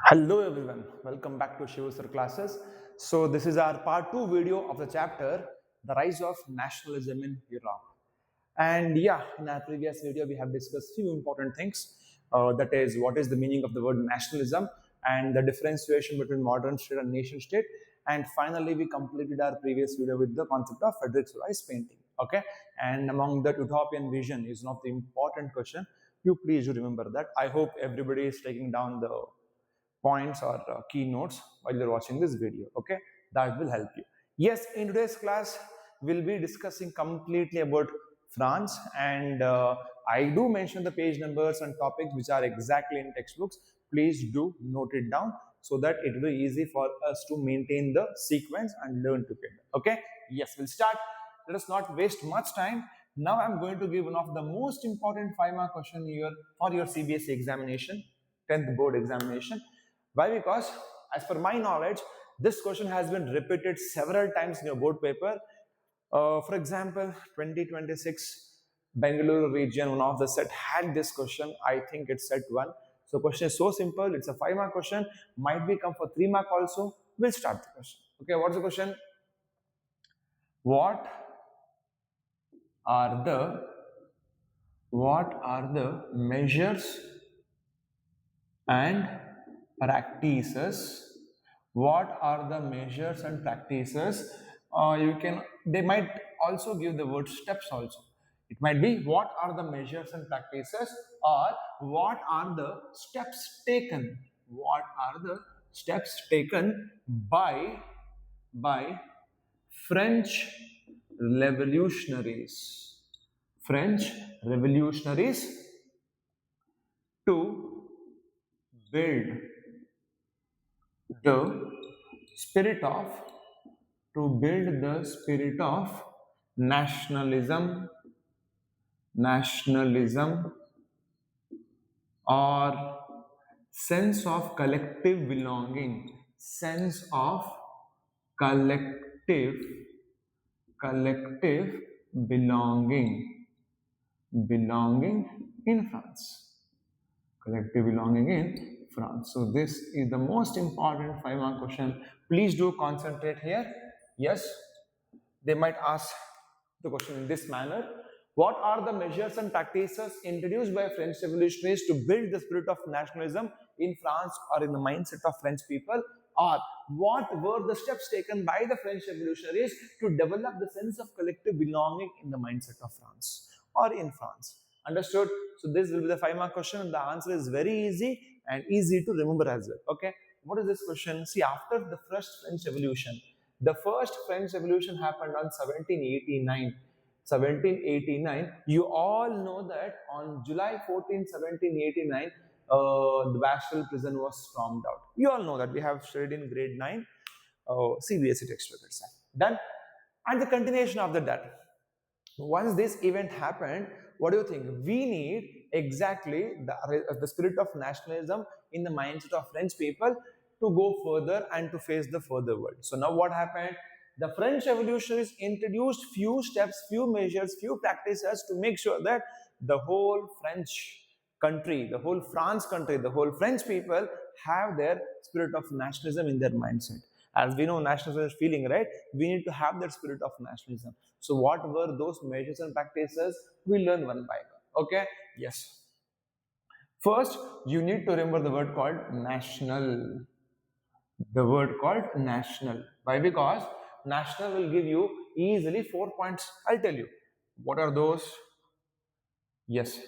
Hello everyone, welcome back to SHIVUSIR classes. So this is our part 2 video of the chapter, The Rise of Nationalism in Europe. And yeah, in our previous video we have discussed few important things. That is, what is the meaning of the word nationalism and the differentiation between modern state and nation state. And finally, we completed our previous video with the concept of Frederick Rice painting. Okay, and among that, utopian vision is one of the important question. You please remember that. I hope everybody is taking down the points or keynotes while you're watching this video. Okay, that will help you. Yes, in today's class we'll be discussing completely about France, and I do mention the page numbers and topics which are exactly in textbooks. Please do note it down so that it will be easy for us to maintain the sequence and learn together. Okay, yes, we'll start. Let us not waste much time. Now I'm going to give one of the most important 5-mark question here for your CBSE examination, 10th board examination. Why? Because as per my knowledge, this question has been repeated several times in your board paper. For example, 2026 Bengaluru region, one of the set had this question. I think it's set 1. So question is so simple. It's a 5-mark question. Might be come for 3-mark also. We'll start the question. Okay, what's the question? What are the measures and practices? What are the measures and practices? They might also give the word steps also. It might be what are the measures and practices, or what are the steps taken? What are the steps taken by French revolutionaries? French revolutionaries to build the spirit of nationalism or sense of collective belonging, belonging in France. Collective belonging in France. So this is the most important 5-mark question. Please do concentrate here. Yes, they might ask the question in this manner. What are the measures and practices introduced by French revolutionaries to build the spirit of nationalism in France or in the mindset of French people? Or what were the steps taken by the French revolutionaries to develop the sense of collective belonging in the mindset of France or in France? Understood? So this will be the 5-mark question, and the answer is very easy and easy to remember as well. Okay, what is this question? See, after the first French Revolution, the first French Revolution happened on 1789. 1789. You all know that on July 14, 1789, the Bastille prison was stormed out. You all know that. We have studied in grade 9 CBSE textbook itself. Done. And the continuation of that. Once this event happened, what do you think? We need exactly the spirit of nationalism in the mindset of French people to go further and to face the further world. So now what happened? The French revolutionaries introduced few steps, few measures, few practices to make sure that the whole French country, the whole France country, the whole French people have their spirit of nationalism in their mindset. As we know, nationalism is feeling, right? We need to have that spirit of nationalism. So what were those measures and practices? We learn one by one. Okay? Yes. First, you need to remember the word called national. The word called national. Why? Because national will give you easily 4 points. I'll tell you. What are those? Yes.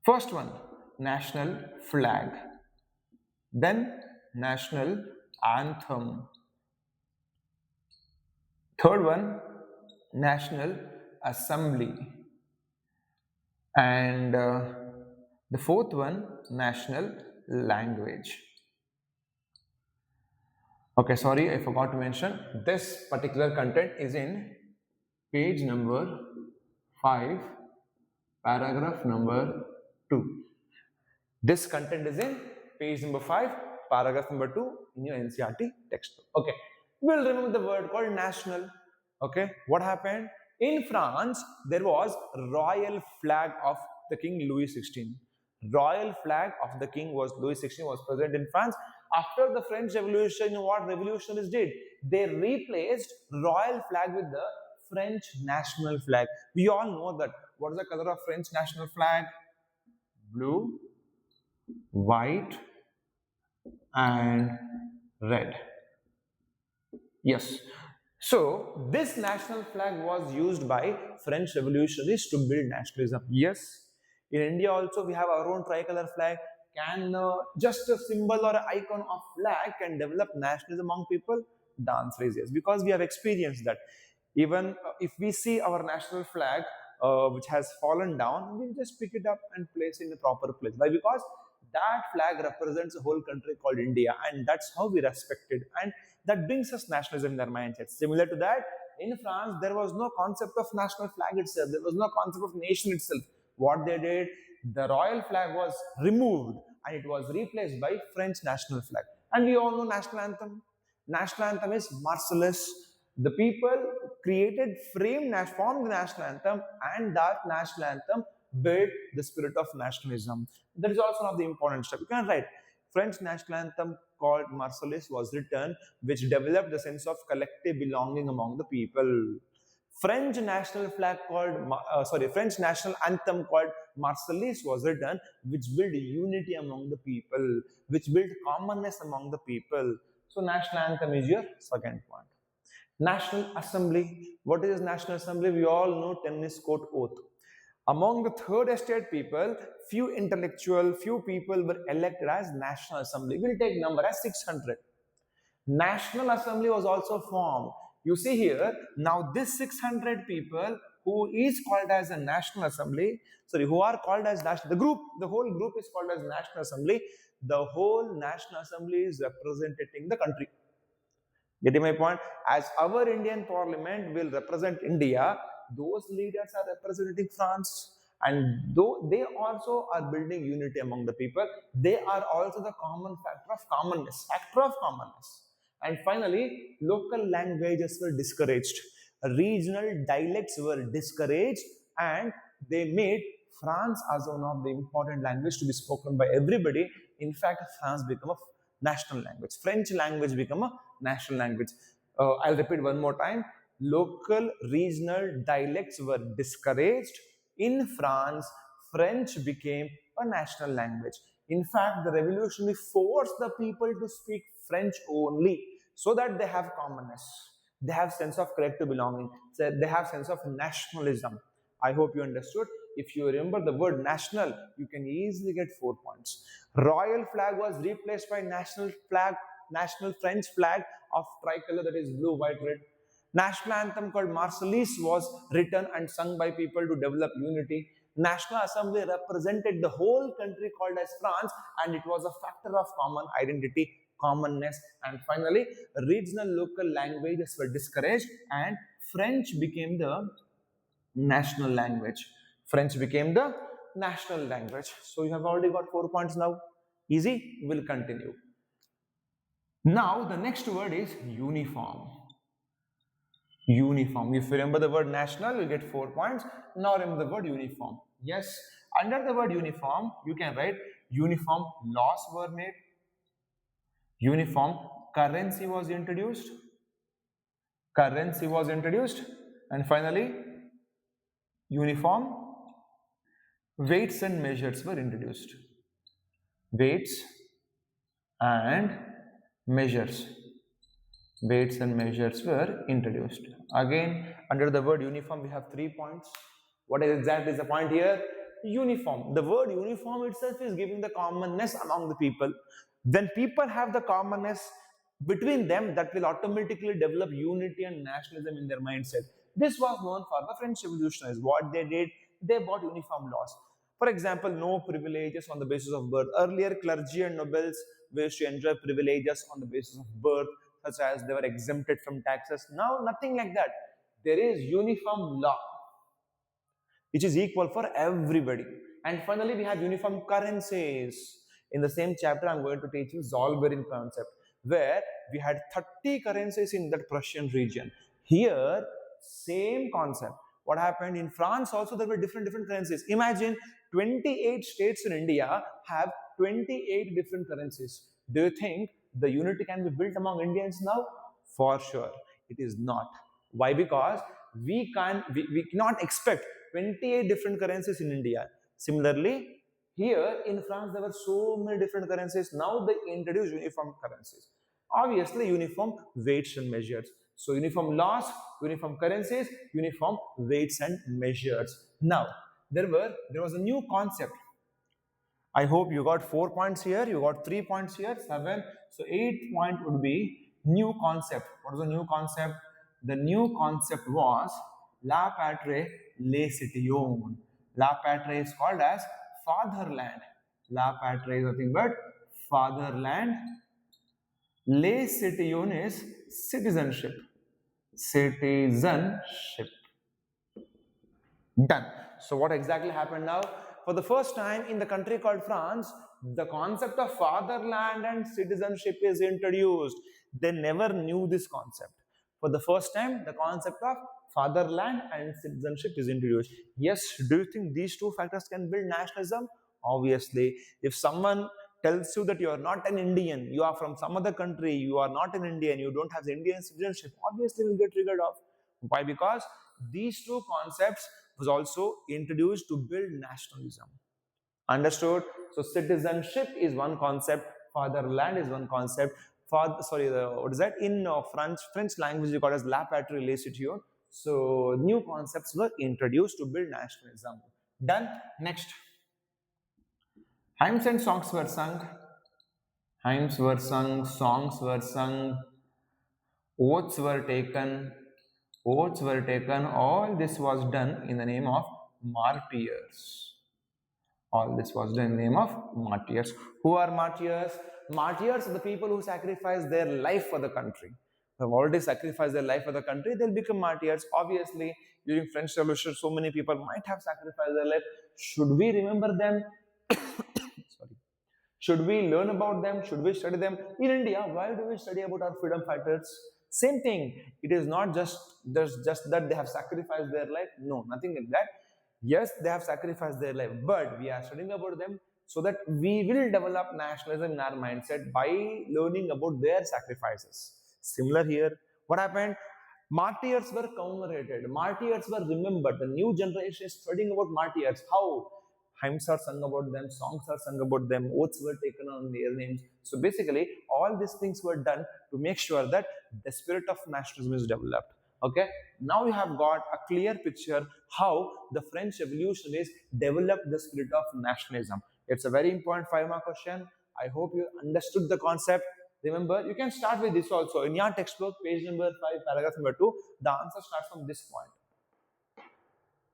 First one, national flag. Then national anthem. Third one, national assembly. And the fourth one, national language. Okay, sorry, I forgot to mention this particular content is in page number 5, paragraph number 2. This content is in page number 5, paragraph number 2 in your NCERT textbook. Okay, we'll remember the word called national. Okay, what happened? In France, there was royal flag of the King Louis XVI. Royal flag of the king was Louis XVI was present in France. After the French Revolution, what revolutionists did? They replaced royal flag with the French national flag. We all know that. What is the color of French national flag? Blue, white, and red. Yes. So this national flag was used by French revolutionaries to build nationalism. Yes. In India also we have our own tricolor flag. Can just a symbol or an icon of flag can develop nationalism among people? The answer is yes, because we have experienced that. Even if we see our national flag which has fallen down, we'll just pick it up and place it in the proper place. Why? Because that flag represents a whole country called India, and that's how we respect it. And that brings us nationalism in their mindset. Similar to that, in France, there was no concept of national flag itself. There was no concept of nation itself. What they did, the royal flag was removed and it was replaced by French national flag. And we all know national anthem. National anthem is Marseillaise. The people formed the national anthem, and that national anthem built the spirit of nationalism. That is also one of the important steps. You can write French national anthem called Marseillaise was written, which developed the sense of collective belonging among the people. French national French national anthem called Marseillaise was written, which built unity among the people, which built commonness among the people. So national anthem is your second point. National Assembly. What is National Assembly? We all know tennis court oath. Among the third estate people, few people were elected as National Assembly. We'll take number as 600. National Assembly was also formed. You see here, now this 600 people who is called as a National Assembly, who are called as the whole group is called as National Assembly. The whole National Assembly is representing the country. Getting my point? As our Indian Parliament will represent India, those leaders are representing France, and though they also are building unity among the people, they are also the common factor of commonness. And finally, local languages were discouraged. Regional dialects were discouraged, and they made France as one of the important languages to be spoken by everybody. In fact, France became a national language. French language became a national language. I'll repeat one more time. Local regional dialects were discouraged. In France, French became a national language. In fact, the revolution forced the people to speak French only, so that they have commonness, they have sense of collective belonging, they have sense of nationalism. I hope you understood. If you remember the word national, you can easily get 4 points. Royal flag was replaced by national French flag of tricolor, that is blue, white, red. National anthem called Marseillaise was written and sung by people to develop unity. National Assembly represented the whole country called as France, and it was a factor of common identity, commonness. And finally, regional local languages were discouraged, and French became the national language. French became the national language. So you have already got 4 points now. Easy? We'll continue. Now the next word is uniform. Uniform. If you remember the word national, you get 4 points. Now remember the word uniform. Yes, under the word uniform, you can write uniform laws were made. Uniform currency was introduced. And finally, uniform weights and measures were introduced. Weights and measures were introduced. Again, under the word uniform, we have 3 points. What exactly is the point here? Uniform. The word uniform itself is giving the commonness among the people. When people have the commonness between them, that will automatically develop unity and nationalism in their mindset. This was known for the French revolutionists. What they did, they brought uniform laws. For example, no privileges on the basis of birth. Earlier, clergy and nobles used to enjoy privileges on the basis of birth, such as they were exempted from taxes. Now, nothing like that. There is uniform law, which is equal for everybody. And finally, we have uniform currencies. In the same chapter, I'm going to teach you Zollverein concept, where we had 30 currencies in that Prussian region. Here, same concept. What happened in France also, there were different currencies. Imagine 28 states in India have 28 different currencies. Do you think the unity can be built among Indians now? For sure, it is not. Why? Because we cannot expect 28 different currencies in India. Similarly, here in France, there were so many different currencies. Now they introduce uniform currencies. Obviously, uniform weights and measures. So, uniform laws, uniform currencies, uniform weights and measures. Now, there was a new concept. I hope you got 4 points here, you got 3 points here, 7. So 8 point would be new concept. What is the new concept? The new concept was La Patrie Le Citoyen. La Patrie is called as fatherland. La Patrie is nothing but fatherland. Le Citoyen is citizenship. Citizenship. Done. So what exactly happened now? For the first time in the country called France, the concept of fatherland and citizenship is introduced. They never knew this concept. For the first time, the concept of fatherland and citizenship is introduced. Yes, do you think these two factors can build nationalism? Obviously, if someone tells you that you are not an Indian, you are from some other country, you are not an Indian, you don't have the Indian citizenship, obviously will get triggered off. Why? Because these two concepts was also introduced to build nationalism. Understood? So citizenship is one concept, fatherland is one concept. What is that? In French language, you call it as la patrie, le citoyen. So new concepts were introduced to build nationalism. Done. Next. Hymns and songs were sung. Hymns were sung, songs were sung, oaths were taken, oaths were taken. All this was done in the name of martyrs. All this was done in the name of martyrs. Who are martyrs? Martyrs are the people who sacrifice their life for the country. They have already sacrificed their life for the country, they'll become martyrs. Obviously, during French Revolution, so many people might have sacrificed their life. Should we remember them? Sorry. Should we learn about them? Should we study them? In India, why do we study about our freedom fighters? Same thing. It is not just that they have sacrificed their life. No, nothing like that. Yes, they have sacrificed their life, but we are studying about them so that we will develop nationalism in our mindset by learning about their sacrifices. Similar here. What happened? Martyrs were commemorated. Martyrs were remembered. The new generation is studying about martyrs. How? Hymns are sung about them, songs are sung about them, oaths were taken on their names. So basically, all these things were done to make sure that the spirit of nationalism is developed. Okay, now you have got a clear picture how the French revolutionaries developed the spirit of nationalism. It's a very important 5 mark question. I hope you understood the concept. Remember, you can start with this also. In your textbook, page number 5, paragraph number 2, the answer starts from this point.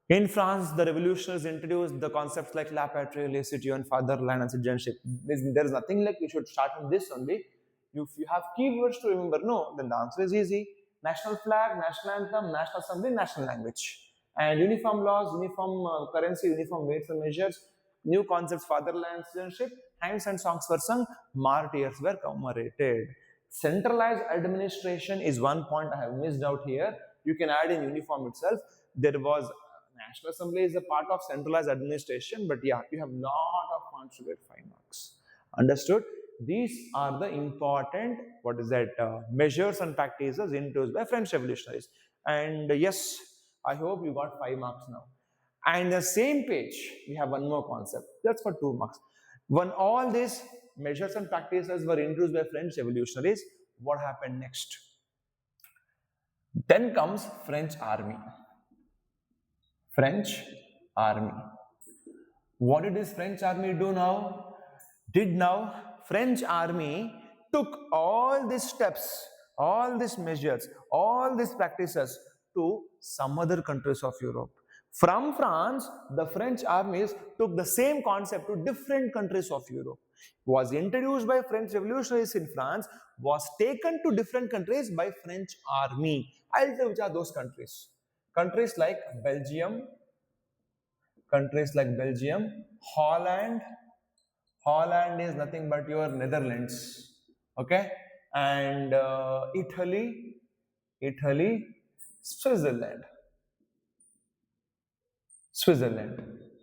In France, the revolutionaries introduced the concepts like la patrie, le citoyen, fatherland, and citizenship. There is nothing like you should start from this only. If you have keywords to remember, no, then the answer is easy. National flag, national anthem, national assembly, national language. And uniform laws, uniform currency, uniform weights and measures, new concepts, fatherland, citizenship, hymns and songs were sung, martyrs were commemorated. Centralized administration is one point I have missed out here. You can add in uniform itself. There was National Assembly is a part of centralized administration, but yeah, you have lot of points to get 5 marks. Understood? These are the important, measures and practices introduced by French revolutionaries. And yes, I hope you got 5 marks now. And the same page, we have one more concept. That's for 2 marks. When all these measures and practices were introduced by French revolutionaries, what happened next? Then comes French army. French army. What did this French army do now? French army took all these steps, all these measures, all these practices to some other countries of Europe. From France, the French armies took the same concept to different countries of Europe. Was introduced by French revolutionaries in France, was taken to different countries by French army. I'll tell you which are those countries. Countries like Belgium, Holland. Holland is nothing but your Netherlands. Okay, and Italy, Switzerland.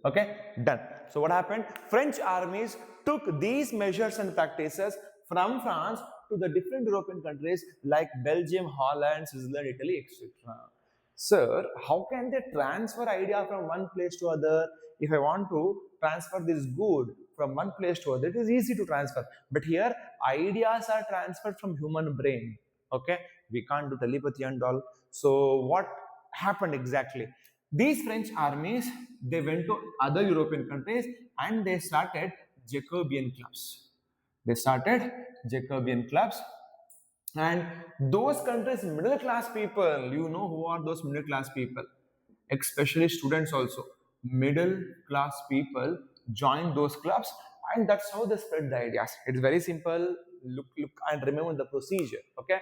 Okay, done. So what happened? French armies took these measures and practices from France to the different European countries like Belgium, Holland, Switzerland, Italy, etc. Sir, how can they transfer idea from one place to other? If I want to transfer this good from one place to other, it is easy to transfer. But here, ideas are transferred from human brain. Okay, we can't do telepathy and all. So what happened exactly? These French armies, they went to other European countries and they started Jacobean clubs. They started Jacobean clubs, and those countries, middle class people, you know who are those middle class people? Especially students also. Middle class people join those clubs, and that's how they spread the ideas. It's very simple. Look, and remember the procedure. Okay,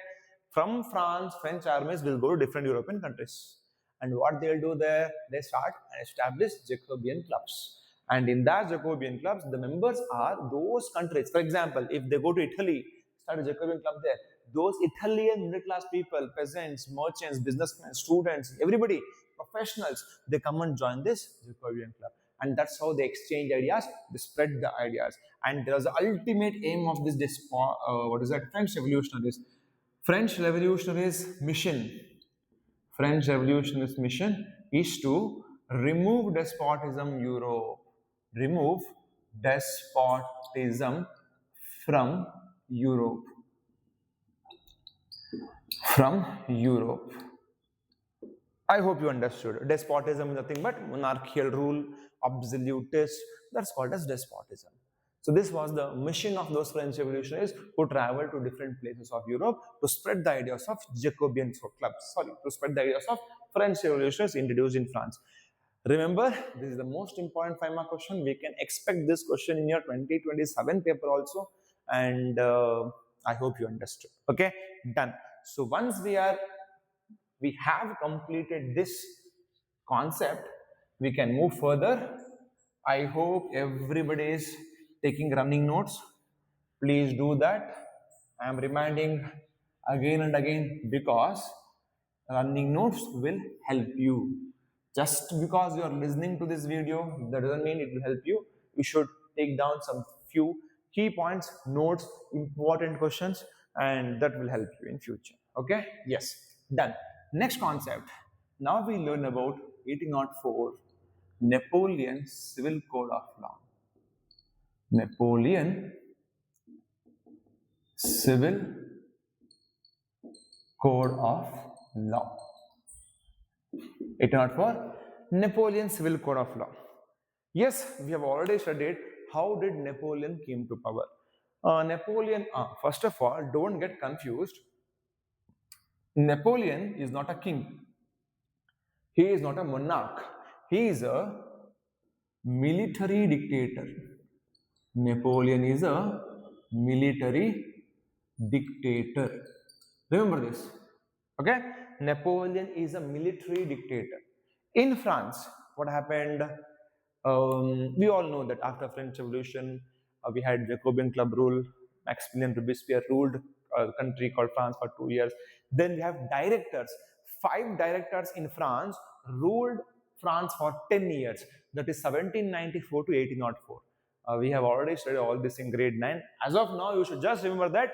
from France, French armies will go to different European countries, and what they'll do there, they start and establish Jacobean clubs. And in that Jacobean clubs, the members are those countries. For example, if they go to Italy, start a Jacobean club there. Those Italian middle class people, peasants, merchants, businessmen, students, everybody, professionals, they come and join this Jacobean club. And that's how they exchange ideas, they spread the ideas. And there's the ultimate aim of this what is that? French revolutionaries. French revolutionaries' mission. French revolutionist mission is to remove despotism Europe. Remove despotism from Europe. From Europe. I hope you understood. Despotism is nothing but monarchical rule, absolutist. That's called as despotism. So this was the mission of those French revolutionaries who traveled to different places of Europe to spread the ideas of Jacobean clubs. To spread the ideas of French revolutionaries introduced in France. Remember, this is the most important 5-mark question. We can expect this question in your 2027 paper also, and I hope you understood. Okay, done. So once we have completed this concept, we can move further. I hope everybody is taking running notes. Please do that. I am reminding again and again because running notes will help you. Just because you are listening to this video, that doesn't mean it will help you. You should take down some few key points, notes, important questions, and that will help you in future. Okay? Yes. Done. Next concept. Now we learn about 1804 Napoleon Civil Code of Law. Napoleon Civil Code of Law. 1804 Napoleon Civil Code of Law. Yes, we have already studied how did Napoleon came to power. Napoleon, first of all, don't get confused. Napoleon is not a king. He is not a monarch. He is a military dictator. Napoleon is a military dictator. Remember this. Okay? Napoleon is a military dictator. In France, what happened? We all know that after French Revolution, we had Jacobean club rule. Maximilian Robespierre ruled a country called France for 2 years. Then we have directors. 5 directors in France ruled France for 10 years. That is 1794 to 1804. We have already studied all this in grade 9. As of now, you should just remember that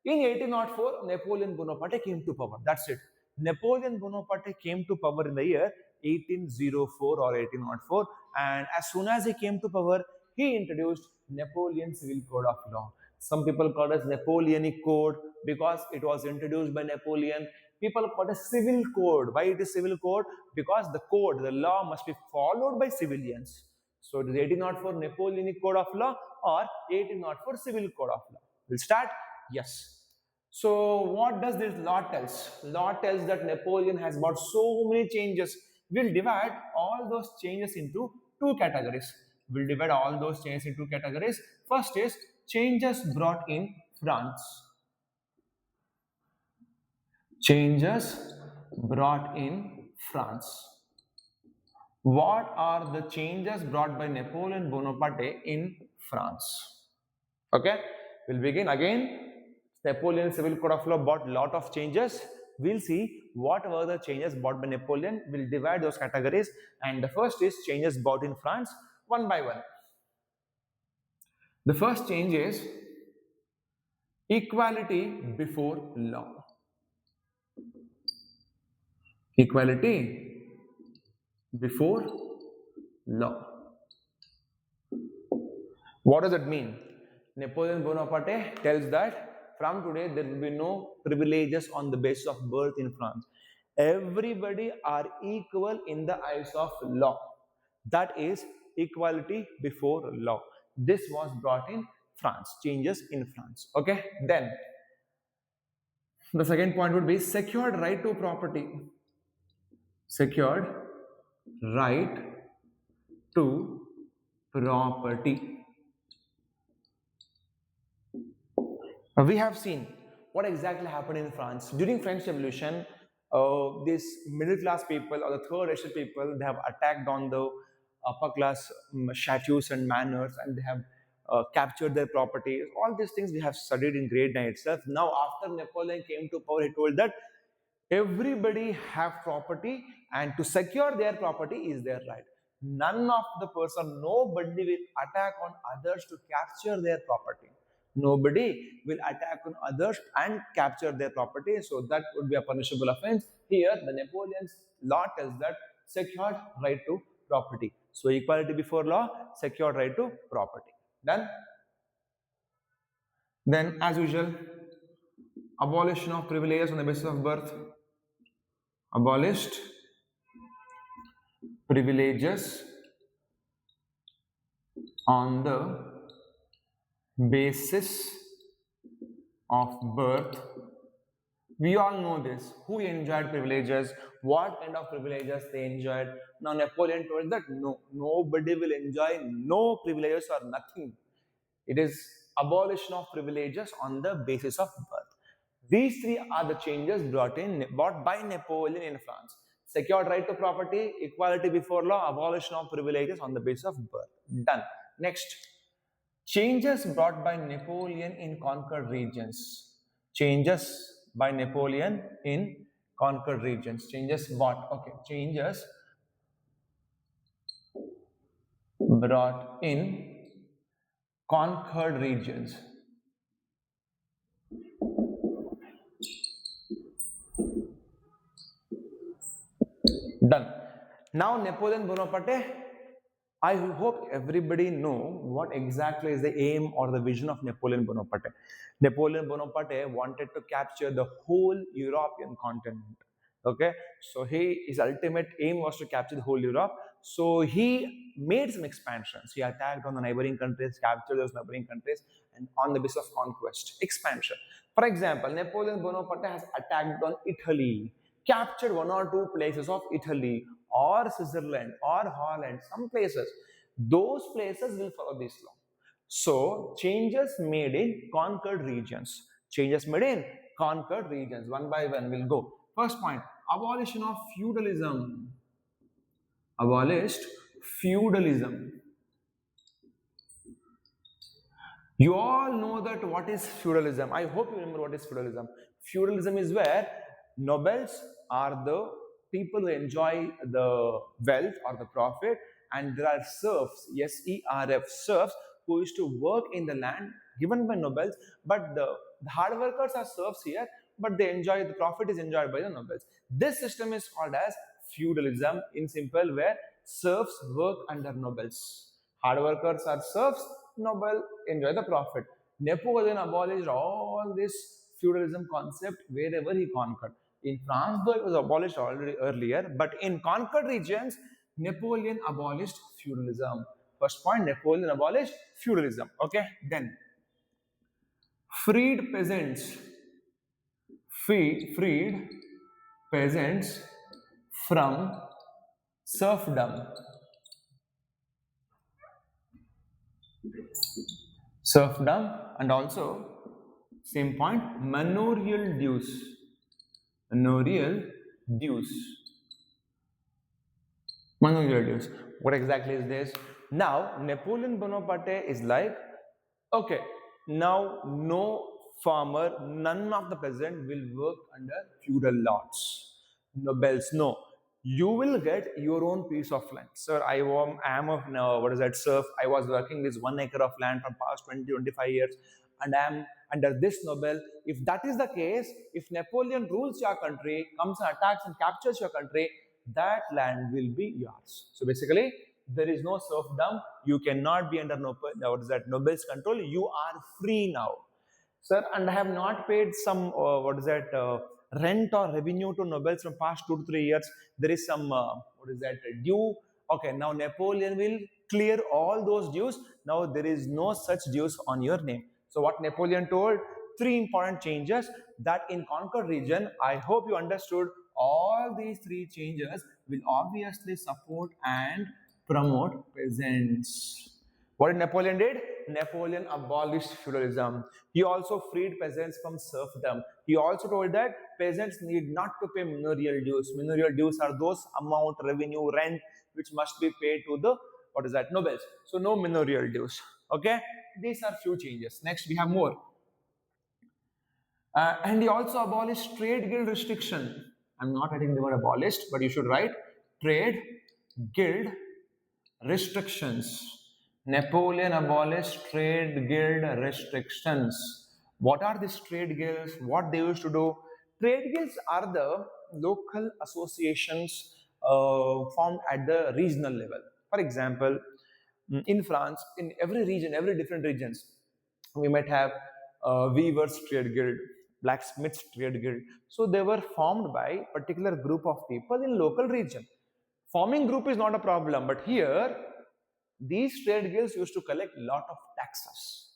in 1804, Napoleon Bonaparte came to power. That's it. Napoleon Bonaparte came to power in the year 1804 or 1804, and as soon as he came to power, he introduced Napoleon Civil Code of Law. Some people call it as Napoleonic Code because it was introduced by Napoleon. People call it Civil Code. Why it is Civil Code? Because the code, the law must be followed by civilians. So it is 1804 Napoleonic Code of Law or 1804 Civil Code of Law. We'll start? Yes. So what does this law tells? Law tells that Napoleon has brought so many changes. We'll divide all those changes into 2 categories. We'll divide all those changes into 2 categories. First is changes brought in France. Changes brought in France. What are the changes brought by Napoleon Bonaparte in France? Okay, we'll begin again. Napoleon Civil Code of Law brought lot of changes. We'll see what were the changes brought by Napoleon. We'll divide those categories, and the first is changes brought in France, one by one. The first change is equality before law. Equality before law. What does it mean? Napoleon Bonaparte tells that from today there will be no privileges on the basis of birth in France. Everybody are equal in the eyes of law. That is equality before law. This was brought in France, changes in France. Okay, then the second point would be secured right to property. Secured right to property. We have seen what exactly happened in France during French Revolution. These middle class people or the third racial people, they have attacked on the upper class statues and manors, and they have captured their property. All these things we have studied in grade 9 itself. Now, after Napoleon came to power, he told that everybody have property, and to secure their property is their right. None of the person, nobody will attack on others to capture their property. Nobody will attack on others and capture their property, so that would be a punishable offense. Here the Napoleon's law tells that secured right to property. So equality before law, secured right to property. Done. Then as usual, abolition of privileges on the basis of birth. Abolished privileges on the basis of birth. We all know this. Who enjoyed privileges? What kind of privileges they enjoyed? Now Napoleon told that no, nobody will enjoy no privileges or nothing. It is abolition of privileges on the basis of birth. These three are the changes brought by Napoleon in France. Secured right to property, equality before law, abolition of privileges on the basis of birth. Done. Next, changes brought by Napoleon in conquered regions. Changes by Napoleon in conquered regions. Changes what? Okay, changes brought in conquered regions. Done. Now Napoleon Bonaparte, I hope everybody know what exactly is the aim or the vision of Napoleon Bonaparte. Napoleon Bonaparte wanted to capture the whole European continent. Okay, so his ultimate aim was to capture the whole Europe. So he made some expansions. He attacked on the neighboring countries, captured those neighboring countries, and on the basis of conquest, expansion. For example, Napoleon Bonaparte has attacked on Italy, captured one or two places of Italy or Switzerland or Holland, some places. Those places will follow this law. So, changes made in conquered regions. Changes made in conquered regions. One by one we'll go. First point, abolition of feudalism. Abolished feudalism. You all know that what is feudalism. I hope you remember what is feudalism. Feudalism is where nobles are the people who enjoy the wealth or the profit, and there are serfs, S-E-R-F, serfs, who used to work in the land given by nobles, but the hard workers are serfs here, but they enjoy, the profit is enjoyed by the nobles. This system is called as feudalism, in simple, where serfs work under nobles. Hard workers are serfs, noble enjoy the profit. Napoleon abolished all this feudalism concept wherever he conquered. In France, though it was abolished already earlier, but in conquered regions, Napoleon abolished feudalism. First point, Napoleon abolished feudalism. Okay, then freed peasants, freed peasants from serfdom. Serfdom, and also same point, manorial dues. Manorial dues. Manorial dues. What exactly is this? Now Napoleon Bonaparte is like, okay, now no farmer, none of the peasant will work under feudal lords, nobles. No, you will get your own piece of land. Sir, I am of what is that, serf. I was working this 1 acre of land from past 20-25 years, and I am under this noble. If that is the case, if Napoleon rules your country, comes and attacks and captures your country, that land will be yours. So basically, there is no serfdom. You cannot be under what is that, noble's control. You are free now. Sir, and I have not paid some what is that, rent or revenue to nobles from past 2 to 3 years. There is some what is that, due. Okay, now Napoleon will clear all those dues. Now there is no such dues on your name. So what Napoleon told, three important changes that in conquered region. I hope you understood all these three changes will obviously support and promote peasants. What did Napoleon did? Napoleon abolished feudalism. He also freed peasants from serfdom. He also told that peasants need not to pay manorial dues. Manorial dues are those amount, revenue, rent which must be paid to the what is that, nobles. So no manorial dues. Okay, these are few changes. Next we have more. And he also abolished trade guild restriction. I'm not writing the word abolished, but you should write trade guild restrictions. Napoleon abolished trade guild restrictions. What are these trade guilds? What they used to do? Trade guilds are the local associations formed at the regional level. For example, in France, in every region, every different regions, we might have weavers trade guild, blacksmiths trade guild. So they were formed by particular group of people in local region. Forming group is not a problem, but here these trade guilds used to collect lot of taxes,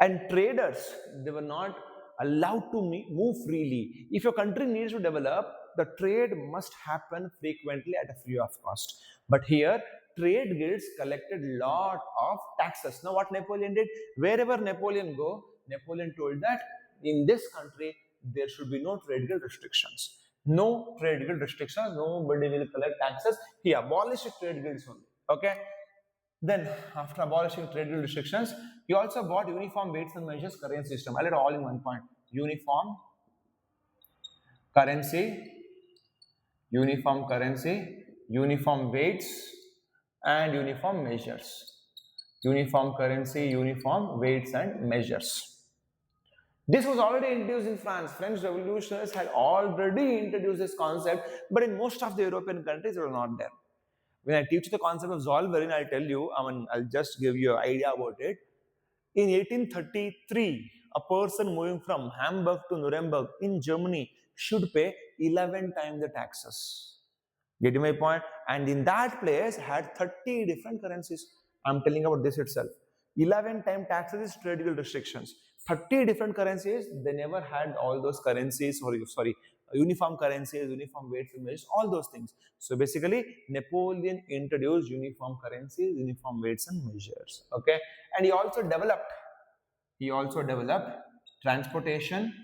and traders, they were not allowed to move freely. If your country needs to develop, the trade must happen frequently at a free of cost. But here trade guilds collected lot of taxes. Now what Napoleon did, wherever Napoleon go, Napoleon told that in this country there should be no trade guild restrictions. No trade guild restrictions, nobody will collect taxes. He abolished trade guilds only. Okay, then, after abolishing trade guild restrictions, he also brought uniform weights and measures currency system. I'll add all in one point. Uniform currency, uniform currency, uniform weights, and uniform measures. Uniform currency, uniform weights and measures. This was already introduced in France. French revolutionaries had already introduced this concept, but in most of the European countries, it was not there. When I teach the concept of Zollverein, I'll tell you, I'll just give you an idea about it. In 1833, a person moving from Hamburg to Nuremberg in Germany should pay 11 times the taxes. Getting my point? And in that place had 30 different currencies. I'm telling about this itself. 11 time taxes is trade guild restrictions. 30 different currencies, they never had all those currencies, sorry, uniform currencies, uniform weights and measures, all those things. So basically, Napoleon introduced uniform currencies, uniform weights and measures. Okay, and he also developed transportation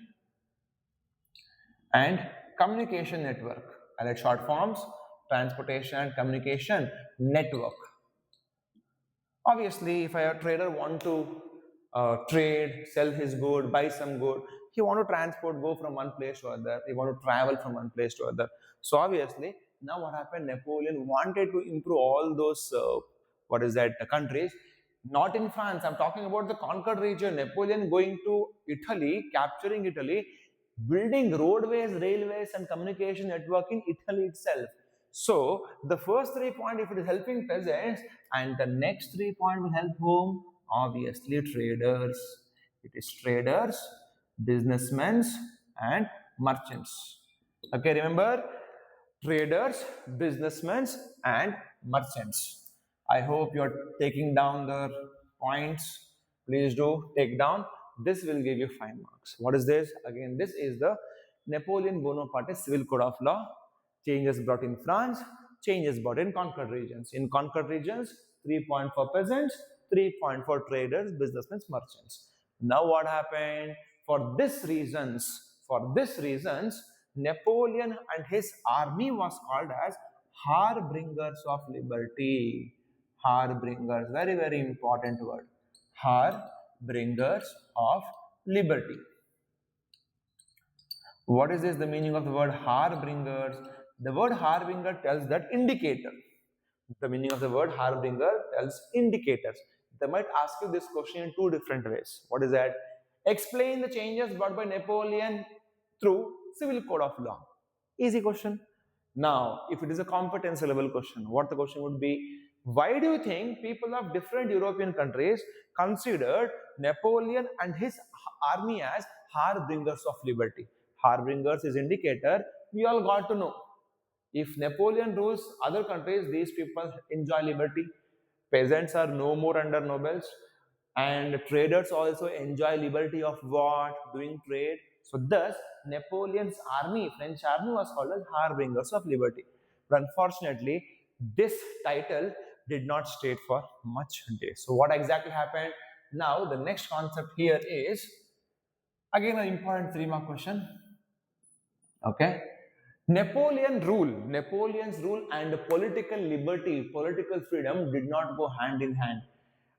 and communication network. I like short forms: transportation and communication network. Obviously, if a trader want to trade, sell his good, buy some good, he want to transport, go from one place to other. He want to travel from one place to other. So obviously, now what happened? Napoleon wanted to improve all those what is that, countries. Not in France. I'm talking about the conquered region. Napoleon going to Italy, capturing Italy, building roadways, railways, and communication network in Italy itself. So the first 3 points, if it is helping peasants, and the next 3 points will help whom? Obviously traders. It is traders, businessmen, and merchants. Okay, remember, traders, businessmen, and merchants. I hope you're taking down the points. Please do take down. This will give you 5 marks. What is this? Again, this is the Napoleon Bonaparte Civil Code of Law. Changes brought in France, changes brought in conquered regions. In conquered regions, 3 points for peasants, 3 points for traders, businessmen, merchants. Now what happened? For this reasons, Napoleon and his army was called as harbingers of liberty. Harbingers, very, very important word. Harbingers of liberty. What is this? The meaning of the word harbingers? The word harbinger tells that indicator. The meaning of the word harbinger tells indicators. They might ask you this question in two different ways. What is that? Explain the changes brought by Napoleon through civil code of law. Easy question. Now, if it is a competence level question, what the question would be? Why do you think people of different European countries considered Napoleon and his army as harbingers of liberty? Harbingers is indicator. We all got to know. If Napoleon rules other countries, these people enjoy liberty. Peasants are no more under nobles, and traders also enjoy liberty of what? Doing trade. So thus, Napoleon's army, French army, was called as harbingers of liberty. But unfortunately, this title did not stay for much days. So what exactly happened? Now the next concept here is again an important 3-mark question. Okay. Napoleon's rule and political liberty, political freedom did not go hand in hand.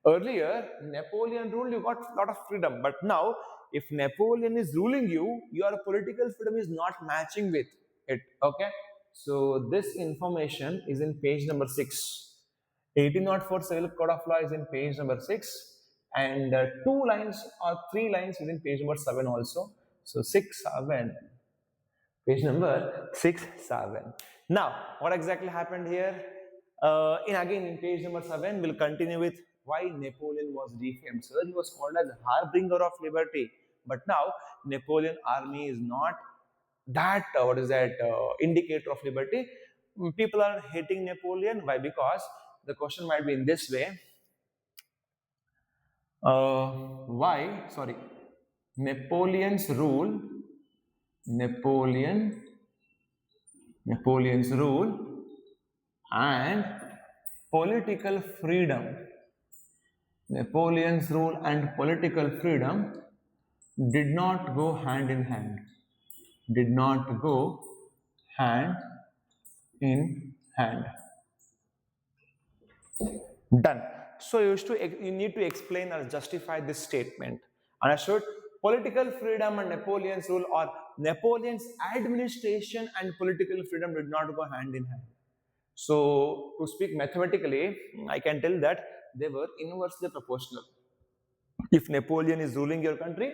Earlier, Napoleon ruled, you got a lot of freedom. But now, if Napoleon is ruling you, your political freedom is not matching with it. Okay? So, this information is in page number 6. 1804 Civil Code of Law is in page number 6. And 2 lines or 3 lines is in page number 7 also. So, 6, 7. Page number 6, 7. Now, what exactly happened here? In page number 7, we'll continue with why Napoleon was defamed. So, he was called as harbinger of liberty. But now, Napoleon army is not that, indicator of liberty. People are hating Napoleon. Why? Because the question might be in this way. Napoleon's rule and political freedom. Napoleon's rule and political freedom did not go hand in hand. Did not go hand in hand. Done. So you need to explain or justify this statement. Understood? Political freedom and Napoleon's rule, or Napoleon's administration and political freedom did not go hand in hand. So to speak mathematically, I can tell that they were inversely proportional. If Napoleon is ruling your country,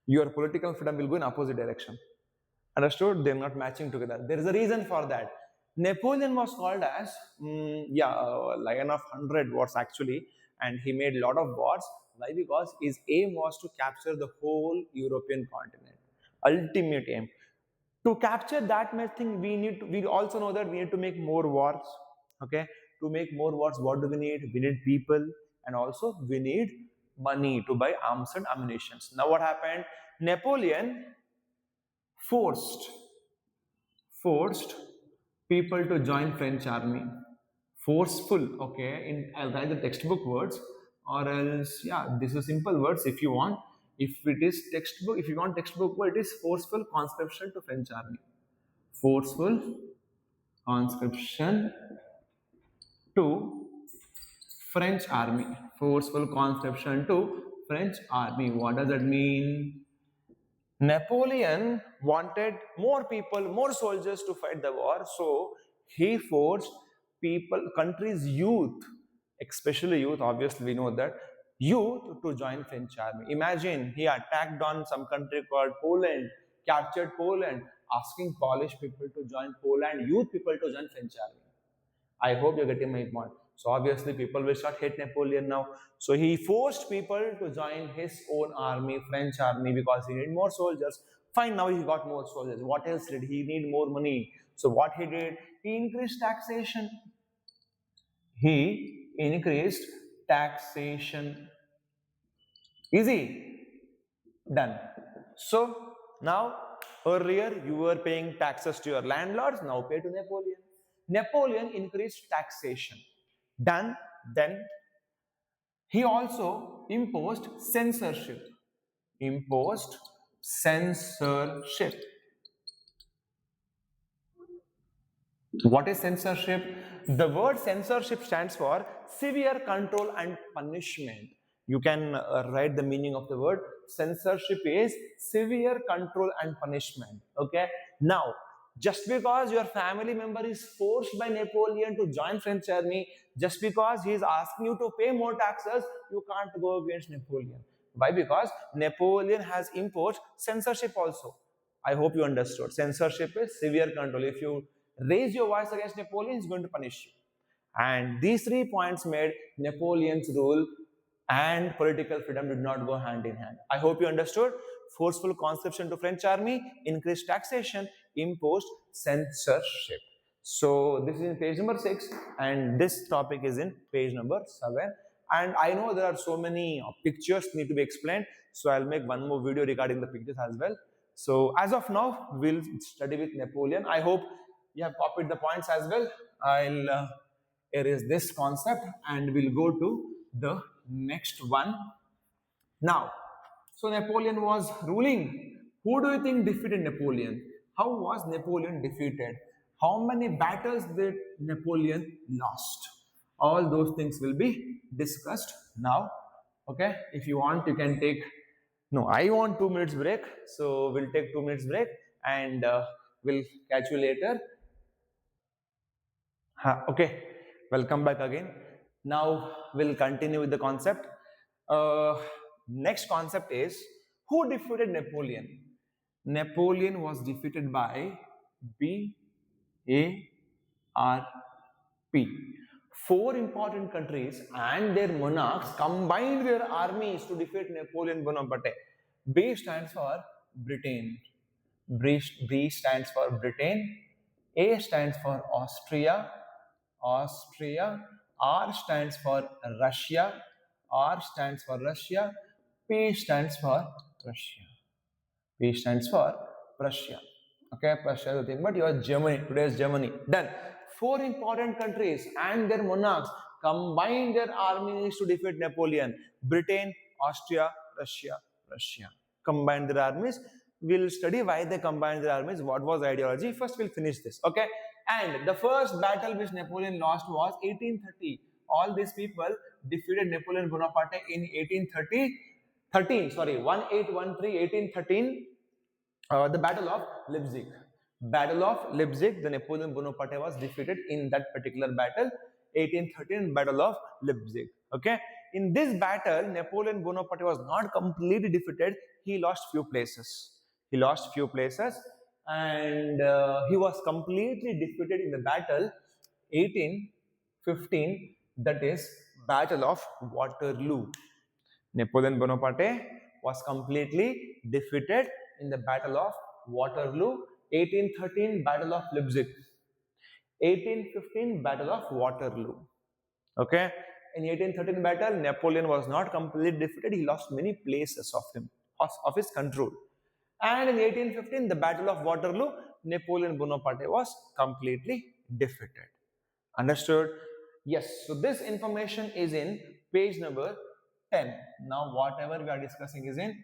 your political freedom will go in opposite direction. Understood? They're not matching together. There is a reason for that. Napoleon was called as Lion of 100 wars actually, and he made a lot of wars. Why? Because his aim was to capture the whole European continent. Ultimate aim. To capture that much thing, we also know that we need to make more wars. Okay. To make more wars, what do we need? We need people, and also we need money to buy arms and ammunition. Now what happened? Napoleon forced people to join French army. Forceful, okay, I'll write the textbook words, or else, this is simple words if you want. If it is textbook, if you want textbook word, it is forceful conscription to French army. Forceful conscription to French army. Forceful conscription to French army. What does that mean? Napoleon wanted more people, more soldiers to fight the war, so he forced countries' youth, especially youth, obviously we know that, youth to join French army. Imagine, he attacked on some country called Poland, captured Poland, asking Polish people to join Poland, youth people to join French army. I hope you're getting my point. So obviously people will start hate Napoleon now. So he forced people to join his own army, French army, because he needed more soldiers. Fine, now he got more soldiers. What else did he need? More money. So what he did? He increased taxation. He increased taxation. Easy. Done. So now earlier you were paying taxes to your landlords, now pay to Napoleon. Napoleon increased taxation. Done. Then he also imposed censorship. Imposed censorship. What is censorship? The word censorship stands for severe control and punishment. You can write the meaning of the word. Censorship is severe control and punishment. Okay. Now, Just because your family member is forced by Napoleon to join French army, just because he is asking you to pay more taxes, you can't go against Napoleon. Why? Because Napoleon has imposed censorship also. I hope you understood. Censorship is severe control. If you raise your voice against Napoleon, he's going to punish you. And these 3 points made Napoleon's rule and political freedom did not go hand in hand. I hope you understood. Forceful conscription to French army, increased taxation, imposed censorship. So this is in page number 6 and this topic is in page number 7. And I know there are so many pictures need to be explained. So I'll make one more video regarding the pictures as well. So as of now, we'll study with Napoleon. I hope you have copied the points as well. I'll erase this concept and we'll go to the next one. Now, so Napoleon was ruling. Who do you think defeated Napoleon? How was Napoleon defeated? How many battles did Napoleon lost? All those things will be discussed now. Okay, if you want, you can take. No, I want 2 minutes break. So we'll take 2 minutes break and we'll catch you later. Okay, welcome back again. Now we'll continue with the concept. Next concept is who defeated Napoleon? Napoleon was defeated by BARP. 4 important countries and their monarchs combined their armies to defeat Napoleon Bonaparte. B stands for Britain. B stands for Britain. A stands for Austria. R stands for Russia. R stands for Russia. P stands for Russia. P stands for Prussia. Okay, Prussia is the thing, but you are Germany. Today is Germany. Done. 4 important countries and their monarchs combined their armies to defeat Napoleon. Britain, Austria, Russia. Combined their armies. We'll study why they combined their armies, what was the ideology. First, we'll finish this. Okay. And the first battle which Napoleon lost was 1830. All these people defeated Napoleon Bonaparte in 1813, the Battle of Leipzig. Battle of Leipzig, the Napoleon Bonaparte was defeated in that particular battle, 1813 Battle of Leipzig. Okay. In this battle, Napoleon Bonaparte was not completely defeated. He lost few places. And he was completely defeated in the battle 1815, that is Battle of Waterloo. Napoleon Bonaparte was completely defeated in the Battle of Waterloo. 1813 Battle of Leipzig. 1815 Battle of Waterloo. Okay. In 1813 battle, Napoleon was not completely defeated. He lost many places of his control. And in 1815, the Battle of Waterloo, Napoleon Bonaparte was completely defeated. Understood? Yes. So this information is in page number 10. Now whatever we are discussing is in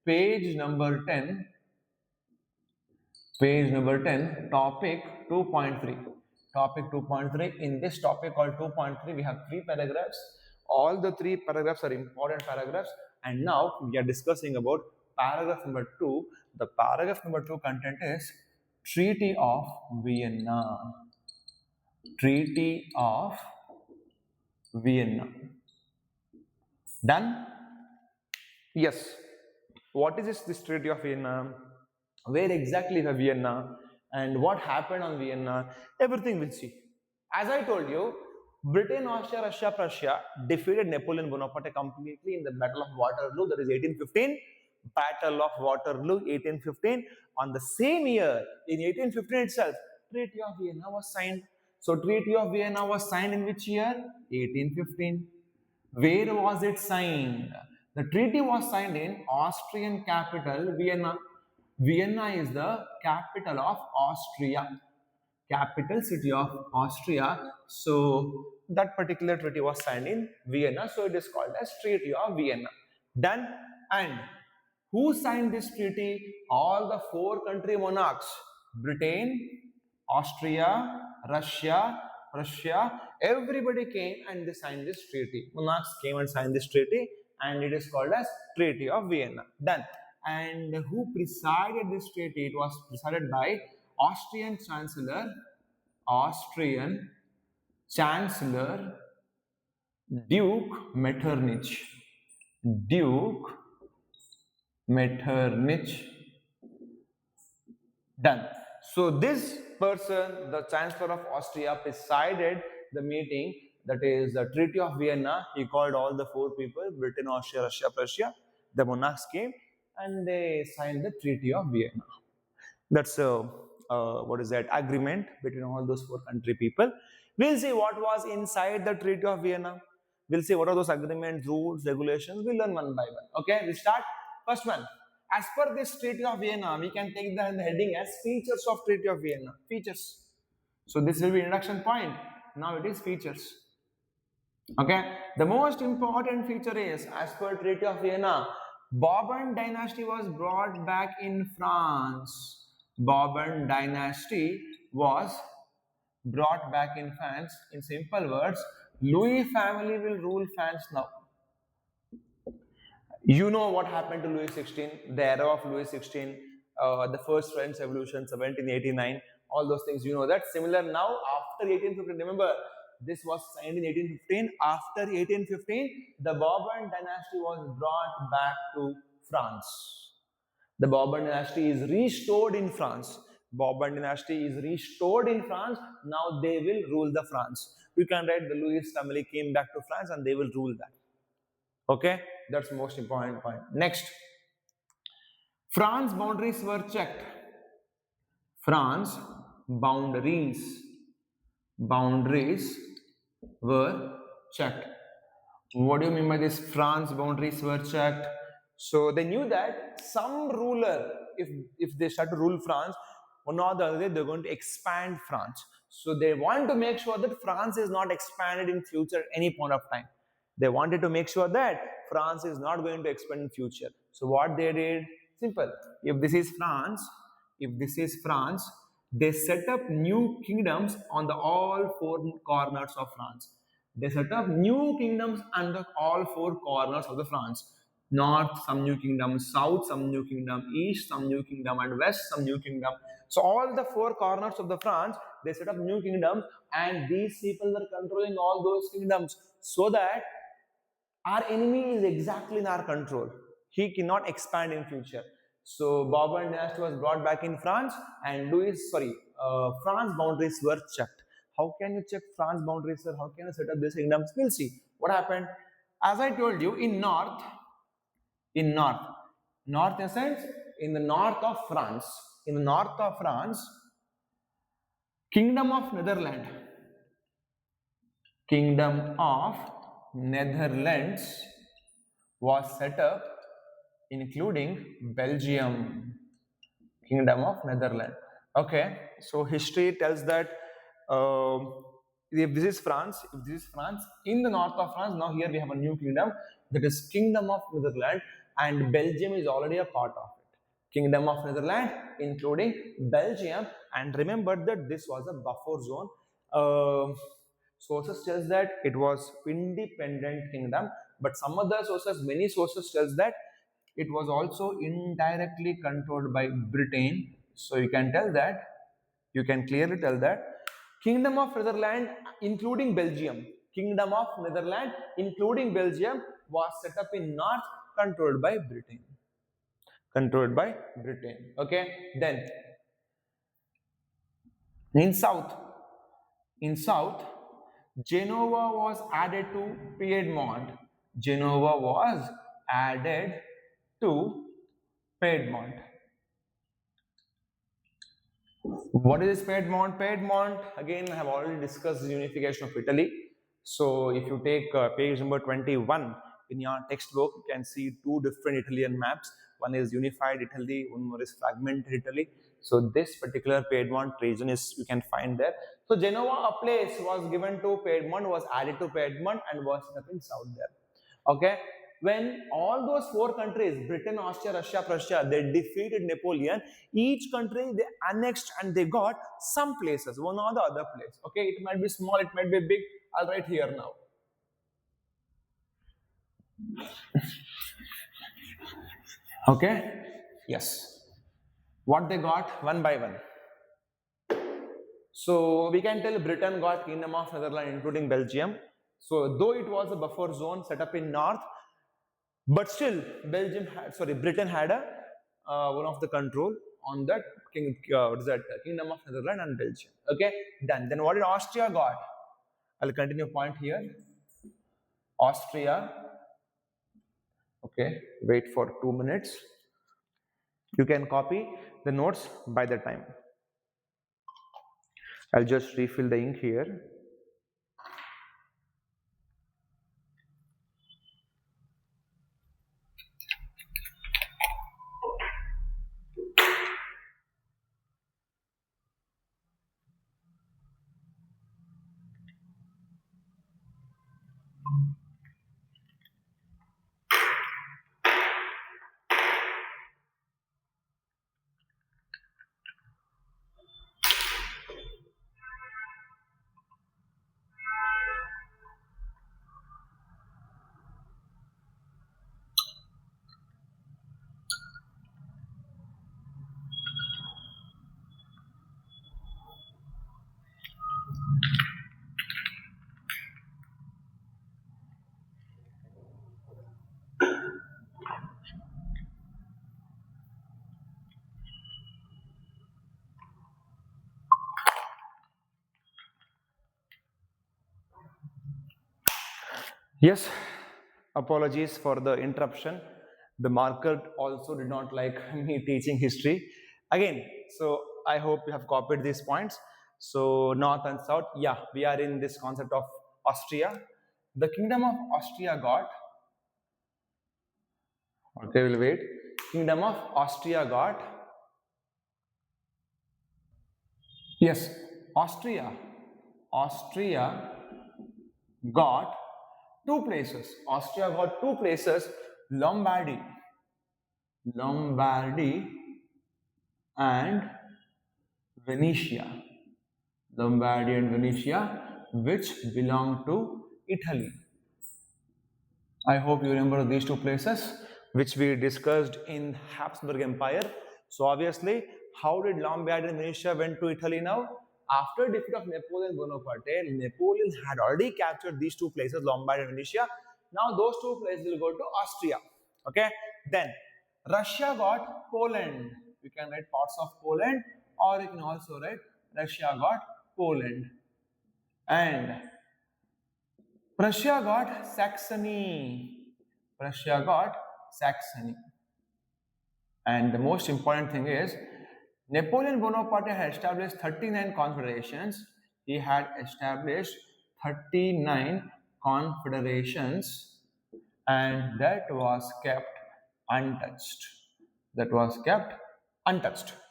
page number 10. Page number 10, topic 2.3. Topic 2.3. In this topic called 2.3, we have 3 paragraphs. All the 3 paragraphs are important paragraphs. And now we are discussing about paragraph number 2. The paragraph number 2 content is Treaty of Vienna. Treaty of Vienna. Done? Yes. What is this Treaty of Vienna? Where exactly is Vienna? And what happened on Vienna? Everything we'll see. As I told you, Britain, Austria, Russia, Prussia defeated Napoleon Bonaparte completely in the Battle of Waterloo, that is 1815. Battle of Waterloo, 1815. On the same year, in 1815 itself, Treaty of Vienna was signed. So Treaty of Vienna was signed in which year? 1815. Where was it signed? The treaty was signed in Austrian capital, Vienna. Vienna is the capital of Austria. Capital city of Austria. So that particular treaty was signed in Vienna. So it is called as Treaty of Vienna. Done. And who signed this treaty? All the 4 country monarchs. Britain, Austria, Russia, Prussia. Everybody came and they signed this treaty. Monarchs came and signed this treaty. And it is called as Treaty of Vienna. Done. And who presided this treaty? It was presided by Austrian Chancellor Duke Metternich. Duke Metternich. Done. So this person, the Chancellor of Austria, presided the meeting, that is the Treaty of Vienna. He called all the four people, Britain, Austria, Russia, Prussia. The monarchs came and they signed the Treaty of Vienna. That's what is that agreement between all those four country people. We'll see what was inside the Treaty of Vienna. We'll see what are those agreements, rules, regulations. We'll learn one by one. Okay, we start. First one. As per this Treaty of Vienna, we can take the heading as features of Treaty of Vienna. Features. So this will be introduction point. Now it is features. Okay, the most important feature is, as per Treaty of Vienna, Bourbon dynasty was brought back in France. Bourbon dynasty was brought back in France. In simple words, Louis family will rule France now. You know what happened to Louis XVI, the era of Louis XVI, the first French Revolution, 1789, all those things, you know that. Similar now, after 1815, remember, this was signed in 1815. After 1815, the Bourbon dynasty was brought back to France. The Bourbon dynasty is restored in France. Bourbon dynasty is restored in France. Now they will rule the France. You can write the Louis family came back to France and they will rule that. Okay, that's the most important point. Next, France boundaries were checked. France boundaries were checked. What do you mean by this? France boundaries were checked. So they knew that some ruler, if they start to rule France, one or the other day they're going to expand France. So they want to make sure that France is not expanded in future at any point of time. They wanted to make sure that France is not going to expand in future. So what they did, simple. If this is France, they set up new kingdoms on the all four corners of France. They set up new kingdoms under all four corners of the France. North, some new kingdom, south, some new kingdom, east, some new kingdom, and west, some new kingdom. So all the four corners of the France, they set up new kingdoms, and these people were controlling all those kingdoms so that our enemy is exactly in our control. He cannot expand in future. So Bourbon dynasty was brought back in France, and France boundaries were checked. How can you check France boundaries, sir? How can you set up these kingdoms? We'll see what happened. As I told you, in north in the sense, in the north of France, Kingdom of Netherlands was set up, including Belgium. Kingdom of Netherlands. Okay, so history tells that if this is France, in the north of France, now here we have a new kingdom, that is Kingdom of Netherlands, and Belgium is already a part of it. Kingdom of Netherlands, including Belgium, and remember that this was a buffer zone. Sources tells that it was independent kingdom, but some other sources, many sources tells that it was also indirectly controlled by Britain. So you can clearly tell that Kingdom of Netherlands, including Belgium, was set up in north, controlled by Britain. Okay, then in south, Genoa was added to Piedmont. What is Piedmont? Piedmont, again, I have already discussed the unification of Italy. So if you take page number 21 in your textbook, you can see two different Italian maps. One is unified Italy, one more is fragmented Italy. So this particular Piedmont region is, you can find there. So Genoa, a place, was given to Piedmont, was added to Piedmont, and was set up in south there. Okay. When all those four countries, Britain, Austria, Russia, Prussia, they defeated Napoleon, each country they annexed and they got some places, one or the other place. Okay, it might be small, it might be big. I'll write here now. Okay, yes. What they got one by one. So we can tell Britain got Kingdom of Netherlands including Belgium. So though it was a buffer zone set up in north, but still Britain had a one of the control on that what is that Kingdom of Netherlands and Belgium. Okay, done. Then what did Austria got? I'll continue point here. Austria. Okay, wait for 2 minutes. You can copy the notes by the time. I'll just refill the ink here. Yes, apologies for the interruption. The marker also did not like me teaching history. Again, so I hope you have copied these points. So north and south, yeah, we are in this concept of Austria. The Kingdom of Austria got, okay, we'll wait. Kingdom of Austria got, yes, Austria got two places. Austria got two places, Lombardy and Venetia. Lombardy and Venetia, which belong to Italy. I hope you remember these two places, which we discussed in Habsburg Empire. So obviously, how did Lombardy and Venetia went to Italy now? After defeat of Napoleon Bonaparte, Napoleon had already captured these two places, Lombardy and Venetia. Now those two places will go to Austria. Okay. Then Russia got Poland. You can write parts of Poland, or you can also write Russia got Poland. And Prussia got Saxony. And the most important thing is, Napoleon Bonaparte had established 39 confederations. He had established 39 confederations, and that was kept untouched.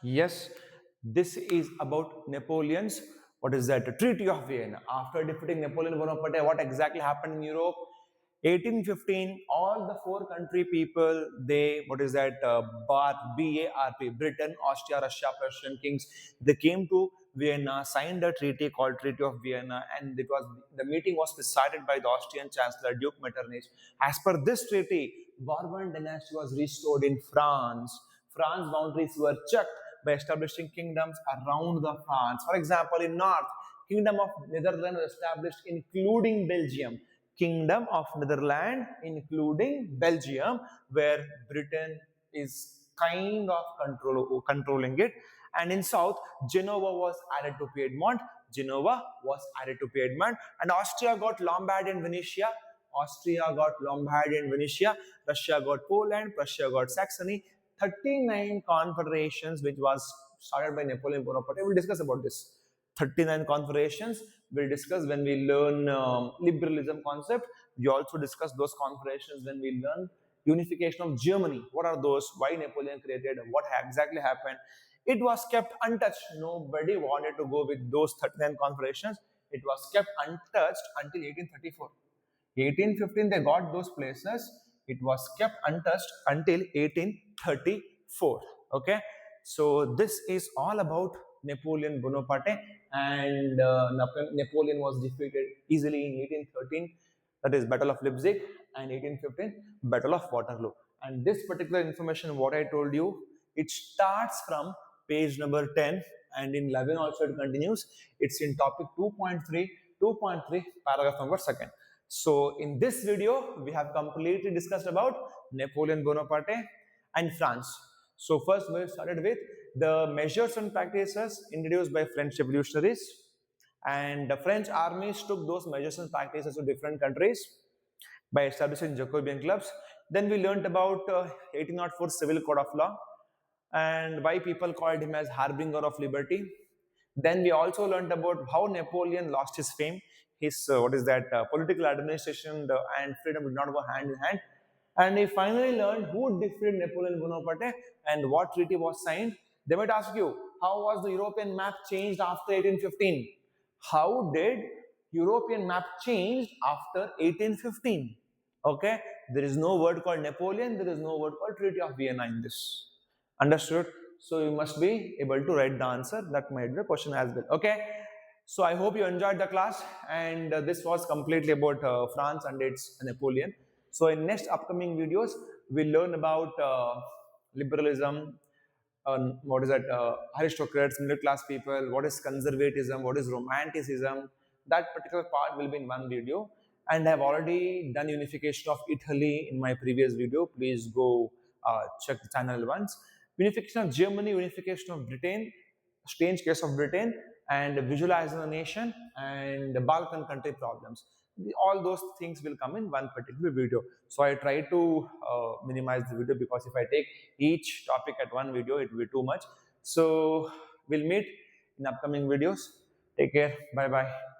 Yes, this is about Napoleon's, what is that, Treaty of Vienna. After defeating Napoleon Bonaparte, what exactly happened in Europe? 1815, all the four country people, they, what is that, BARP, Britain, Austria, Russia, Prussian kings, they came to Vienna, signed a treaty called Treaty of Vienna, and the meeting was presided by the Austrian Chancellor Duke Metternich. As per this treaty, Bourbon dynasty was restored in France. France boundaries were checked by establishing kingdoms around the France. For example, in North, Kingdom of Netherlands was established including Belgium. Kingdom of Netherlands including Belgium, where Britain is kind of controlling it. And in South, Genoa was added to Piedmont. And Austria got Lombardy and Venetia. Russia got Poland. Prussia got Saxony. 39 confederations, which was started by Napoleon Bonaparte. We'll discuss about this. 39 confederations we'll discuss when we learn liberalism concept. We also discuss those confederations when we learn unification of Germany. What are those? Why Napoleon created? What exactly happened? It was kept untouched. Nobody wanted to go with those 39 confederations. It was kept untouched until 1834. 1815 they got those places. It was kept untouched until 1834. Okay, so this is all about Napoleon Bonaparte, and Napoleon was defeated easily in 1813, that is Battle of Leipzig, and 1815 Battle of Waterloo. And this particular information, what I told you, it starts from page number 10 and in 11 also it continues. It's in topic 2.3 paragraph number second. So in this video, we have completely discussed about Napoleon Bonaparte and France. So first we started with the measures and practices introduced by French revolutionaries, and the French armies took those measures and practices to different countries by establishing Jacobean clubs. Then we learned about 1804 Civil Code of Law and why people called him as harbinger of liberty. Then we also learned about how Napoleon lost his fame. His political administration and freedom did not go hand in hand. And we finally learned who defeated Napoleon Bonaparte and what treaty was signed. They might ask you, how was the European map changed after 1815? How did European map changed after 1815? Okay, there is no word called Napoleon, there is no word called Treaty of Vienna in this. Understood? So you must be able to write the answer. That might be the question as well. Okay. So I hope you enjoyed the class, and this was completely about France and its Napoleon. So in next upcoming videos, we'll learn about liberalism, what is that, aristocrats, middle class people, what is conservatism, what is romanticism. That particular part will be in one video. And I've already done unification of Italy in my previous video. Please go check the channel once. Unification of Germany, unification of Britain, strange case of Britain, and visualizing the nation, and the Balkan country problems. All those things will come in one particular video. So I try to minimize the video, because if I take each topic at one video, it will be too much. So we'll meet in upcoming videos. Take care. Bye bye.